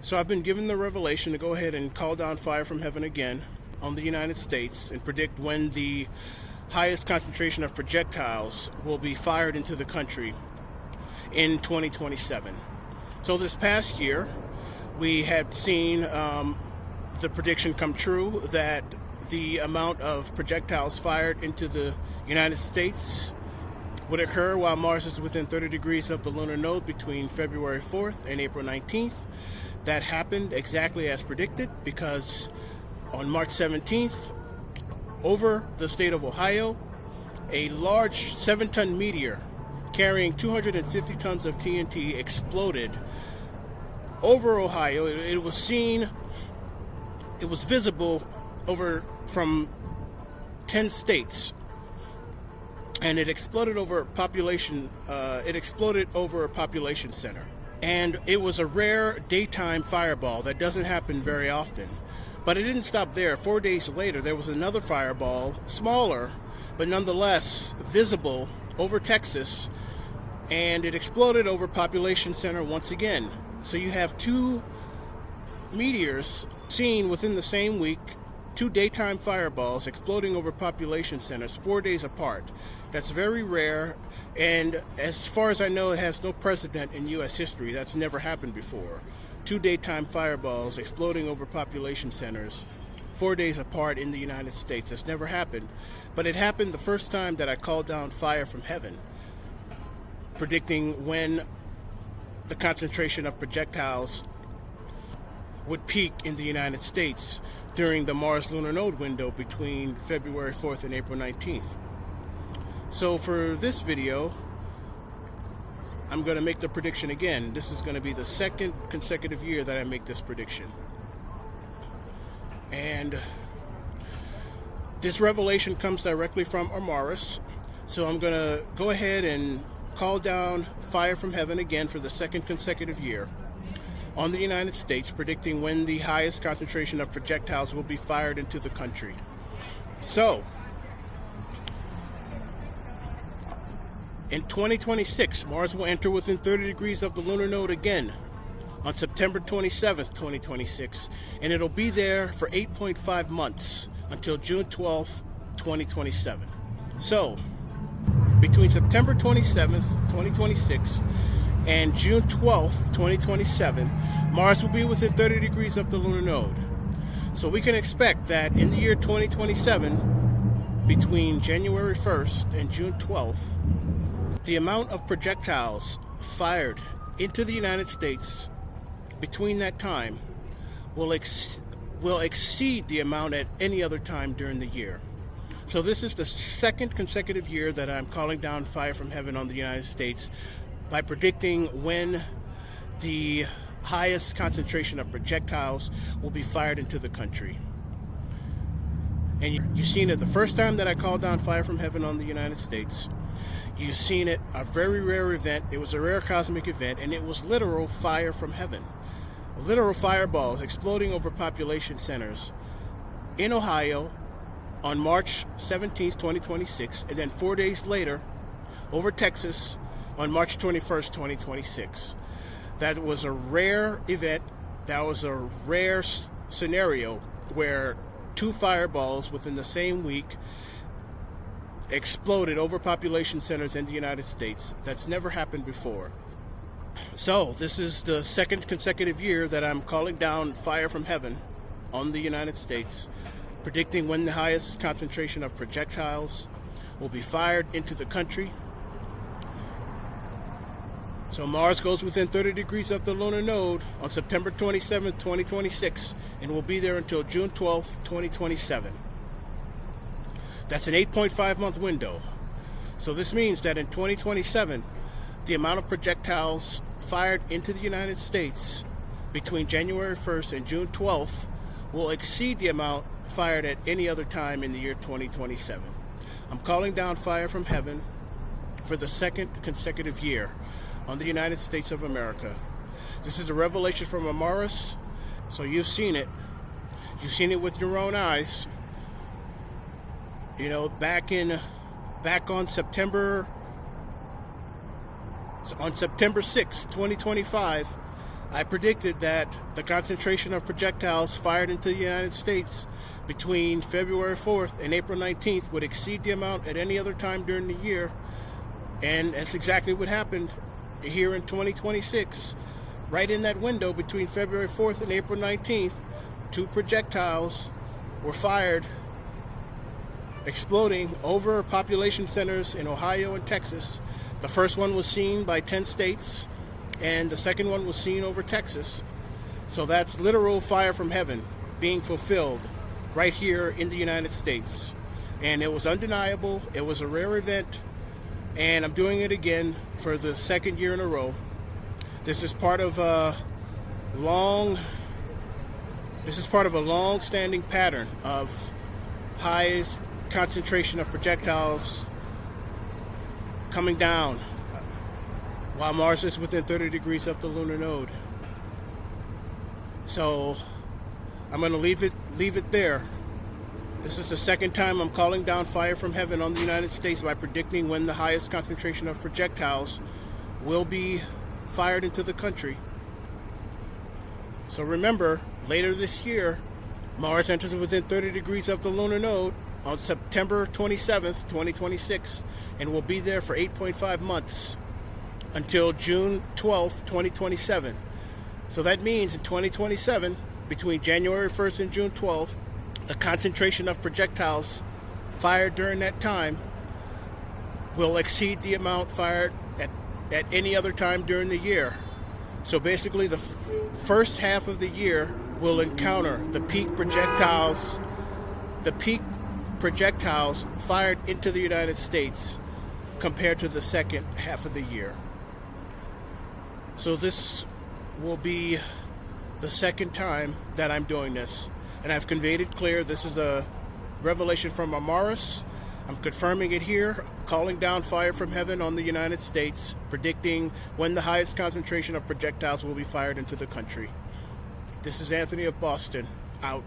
So I've been given the revelation to go ahead and call down fire from heaven again on the United States and predict when the highest concentration of projectiles will be fired into the country in 2027. So this past year, we had seen the prediction come true that the amount of projectiles fired into the United States would occur while Mars is within 30 degrees of the lunar node between February 4th and April 19th. That happened exactly as predicted, because on March 17th, over the state of Ohio, a large 7-ton meteor carrying 250 tons of TNT exploded over Ohio. It was seen, it was visible over from 10 states, and it exploded over a population center. And it was a rare daytime fireball that doesn't happen very often. But it didn't stop there. 4 days later, there was another fireball, smaller, but nonetheless visible, over Texas, and it exploded over population center once again. So you have two meteors seen within the same week, two daytime fireballs exploding over population centers 4 days apart. That's very rare, and as far as I know, it has no precedent in U.S. history. That's never happened before. Two daytime fireballs exploding over population centers 4 days apart in the United States. That's never happened. But it happened the first time that I called down fire from heaven, predicting when the concentration of projectiles would peak in the United States during the Mars lunar node window between February 4th and April 19th. So for this video, I'm going to make the prediction again. This is going to be the second consecutive year that I make this prediction. And this revelation comes directly from Amaris. So I'm going to go ahead and call down fire from heaven again for the second consecutive year on the United States, predicting when the highest concentration of projectiles will be fired into the country. So, in 2026, Mars will enter within 30 degrees of the lunar node again on September 27th, 2026, and it'll be there for 8.5 months until June 12th, 2027. So, between September 27th, 2026 and June 12th, 2027, Mars will be within 30 degrees of the lunar node. So we can expect that in the year 2027, between January 1st and June 12th, the amount of projectiles fired into the United States between that time will exceed the amount at any other time during the year. So this is the second consecutive year that I'm calling down fire from heaven on the United States by predicting when the highest concentration of projectiles will be fired into the country. And you've seen it the first time that I called down fire from heaven on the United States. You've seen it, a very rare event. It was a rare cosmic event, and it was literal fire from heaven. Literal fireballs exploding over population centers in Ohio on March 17th, 2026, and then 4 days later over Texas on March 21st, 2026. That was a rare event. That was a rare scenario where two fireballs within the same week exploded over population centers in the United States. That's never happened before. So this is the second consecutive year that I'm calling down fire from heaven on the United States, predicting when the highest concentration of projectiles will be fired into the country. So Mars goes within 30 degrees of the lunar node on September 27th, 2026, and will be there until June 12th, 2027. That's an 8.5 month window. So this means that in 2027, the amount of projectiles fired into the United States between January 1st and June 12th will exceed the amount fired at any other time in the year 2027. I'm calling down fire from heaven for the second consecutive year on the United States of America. This is a revelation from Amaris, so you've seen it. You've seen it with your own eyes. You know, back on September 6th, 2025, I predicted that the concentration of projectiles fired into the United States between February 4th and April 19th would exceed the amount at any other time during the year. And that's exactly what happened here in 2026. Right in that window between February 4th and April 19th, 2 projectiles were fired, exploding over population centers in Ohio and Texas. The first one was seen by 10 states, and the second one was seen over Texas. So that's literal fire from heaven being fulfilled right here in the United States. And it was undeniable. It was a rare event, and I'm doing it again for the second year in a row. This is part of a long-standing pattern of highest concentration of projectiles coming down while Mars is within 30 degrees of the lunar node. So I'm going to leave it there. This is the second time I'm calling down fire from heaven on the United States by predicting when the highest concentration of projectiles will be fired into the country. So remember, later this year, Mars enters within 30 degrees of the lunar node on September 27th, 2026, and will be there for 8.5 months until June 12th, 2027. So that means in 2027, between January 1st and June 12th, the concentration of projectiles fired during that time will exceed the amount fired at any other time during the year. So basically the first half of the year will encounter the peak projectiles fired into the United States compared to the second half of the year. So this will be the second time that I'm doing this, and I've conveyed it clear. This is a revelation from Amaris. I'm confirming it here. I'm calling down fire from heaven on the United States, predicting when the highest concentration of projectiles will be fired into the country. This is Anthony of Boston, out.